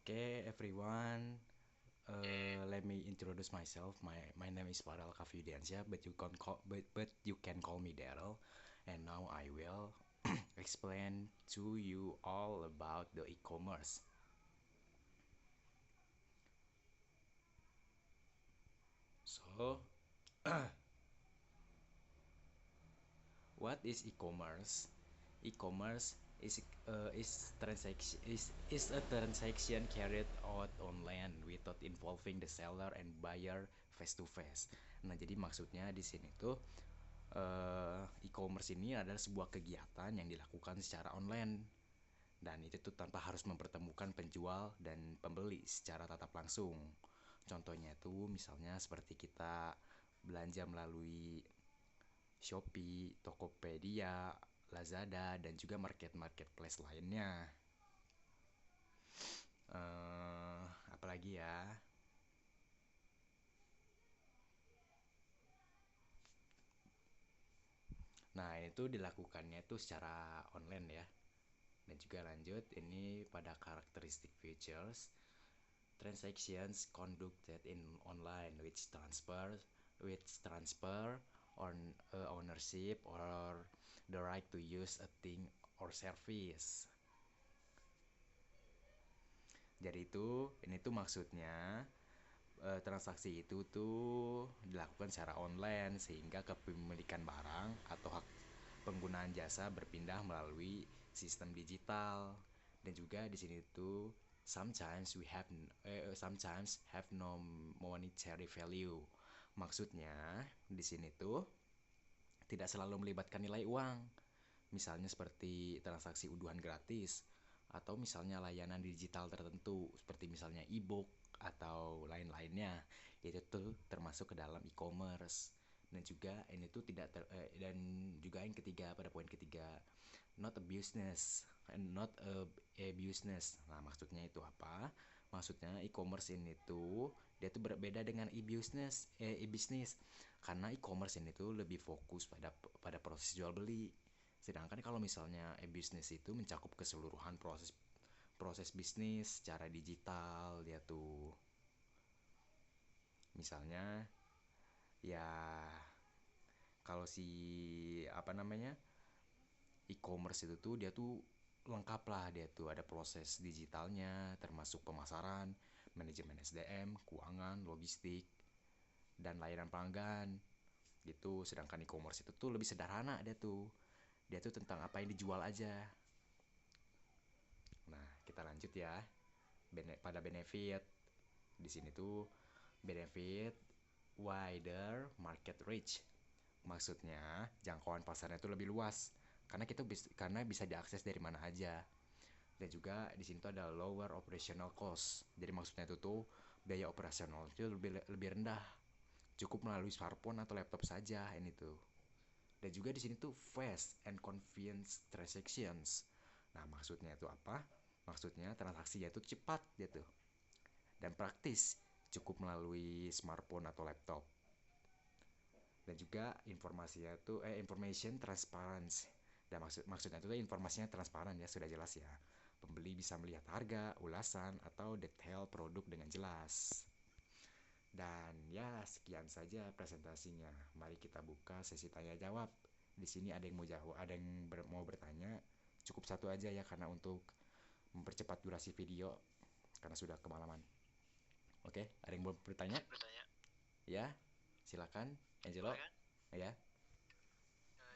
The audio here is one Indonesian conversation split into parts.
Okay, everyone. Let me introduce myself. My name is Farel Kafidiansyah, but you can call me Daryl. And now I will explain to you all about the e-commerce. So, what is e-commerce? E-commerce is a transaction carried out online without involving the seller and buyer face to face. Nah, jadi maksudnya di sini tuh e-commerce ini adalah sebuah kegiatan yang dilakukan secara online dan itu tuh tanpa harus mempertemukan penjual dan pembeli secara tatap langsung. Contohnya itu misalnya seperti kita belanja melalui Shopee, Tokopedia, Lazada, dan juga marketplace lainnya. Apalagi ya? Nah, itu dilakukannya itu secara online ya. Dan juga lanjut ini pada karakteristik features. Transactions conducted in online which transfer on ownership or the right to use a thing or service. Jadi ini tuh maksudnya transaksi itu tuh dilakukan secara online sehingga kepemilikan barang atau hak penggunaan jasa berpindah melalui sistem digital. Dan juga di sini tuh sometimes have no monetary value. Maksudnya di sini tuh tidak selalu melibatkan nilai uang. Misalnya seperti transaksi unduhan gratis atau misalnya layanan digital tertentu seperti misalnya e-book atau lain-lainnya. Itu tuh termasuk ke dalam e-commerce. Dan juga ini tuh dan juga yang ketiga, pada poin ketiga, not a business and not a business. Nah, maksudnya itu apa? Maksudnya e-commerce ini tuh dia tuh berbeda dengan e-business karena e-commerce ini tuh lebih fokus pada proses jual beli. Sedangkan kalau misalnya e-business itu mencakup keseluruhan proses proses bisnis secara digital dia tuh. Misalnya ya kalau si apa namanya e-commerce itu tuh dia tuh lengkap lah, dia tuh ada proses digitalnya termasuk pemasaran, manajemen SDM, keuangan, logistik, dan layanan pelanggan gitu. Sedangkan e-commerce itu tuh lebih sederhana, dia tuh tentang apa yang dijual aja. Nah, kita lanjut ya. Pada benefit di sini tuh benefit wider market reach. Maksudnya jangkauan pasarnya itu lebih luas karena bisa diakses dari mana aja. Dan juga di sini tuh ada lower operational cost. Jadi maksudnya itu tuh biaya operasional itu lebih rendah. Cukup melalui smartphone atau laptop saja ini tuh. Dan juga di sini tuh fast and convenient transactions. Nah, maksudnya itu apa? Maksudnya transaksinya itu cepat gitu dan praktis, cukup melalui smartphone atau laptop. Dan juga information transparency. Dan maksudnya itu informasinya transparan ya, sudah jelas ya. Pembeli bisa melihat harga, ulasan, atau detail produk dengan jelas. Dan ya sekian saja presentasinya. Mari kita buka sesi tanya jawab. Di sini ada yang mau jawab, ada yang mau bertanya. Cukup satu aja ya karena untuk mempercepat durasi video karena sudah kemalaman. Oke, ada yang mau bertanya? Bertanya, Ya, silakan, Angelo. boleh kan? Ya,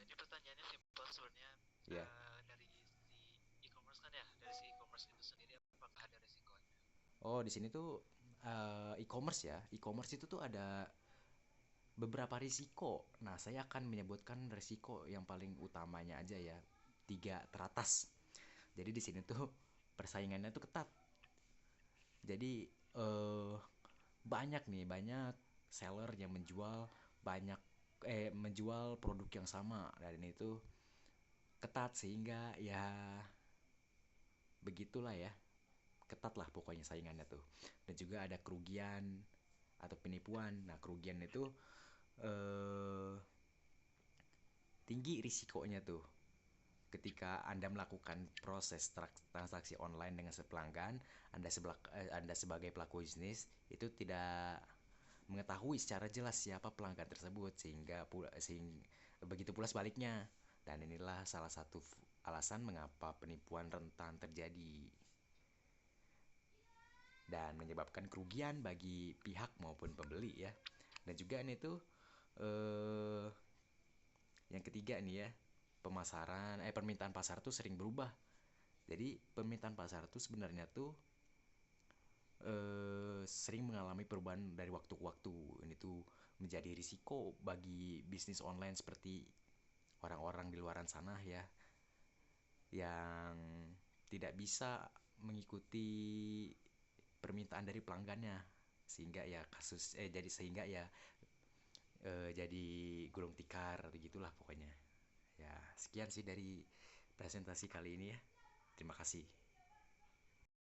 Ini pertanyaannya simpel sebenarnya. ya. Dari si e-commerce kan ya, dari si e-commerce itu sendiri apakah ada resikonya? Oh, di sini tuh e-commerce ya. E-commerce itu tuh ada beberapa risiko. Nah, saya akan menyebutkan risiko yang paling utamanya aja ya. Tiga teratas. Jadi di sini tuh persaingannya tuh ketat. Jadi eh banyak seller yang banyak menjual produk yang sama dan itu ketat sehingga ya begitulah ya. Ketat lah pokoknya saingannya tuh. Dan juga ada kerugian atau penipuan. Nah, kerugian itu eh tinggi risikonya tuh. ketika Anda melakukan proses transaksi online dengan pelanggan, Anda sebagai pelaku bisnis itu tidak mengetahui secara jelas siapa pelanggan tersebut, begitu pula sebaliknya. Dan inilah salah satu alasan mengapa penipuan rentan terjadi dan menyebabkan kerugian bagi pihak maupun pembeli ya. Dan juga ini tuh eh yang ketiga nih ya, permintaan pasar tuh sering berubah. Jadi permintaan pasar tuh sebenarnya tuh sering mengalami perubahan dari waktu ke waktu. Ini tuh menjadi risiko bagi bisnis online seperti orang-orang di luaran sana ya, yang tidak bisa mengikuti permintaan dari pelanggannya, sehingga ya jadi gulung tikar gitulah pokoknya. Ya, sekian sih dari presentasi kali ini ya. Terima kasih.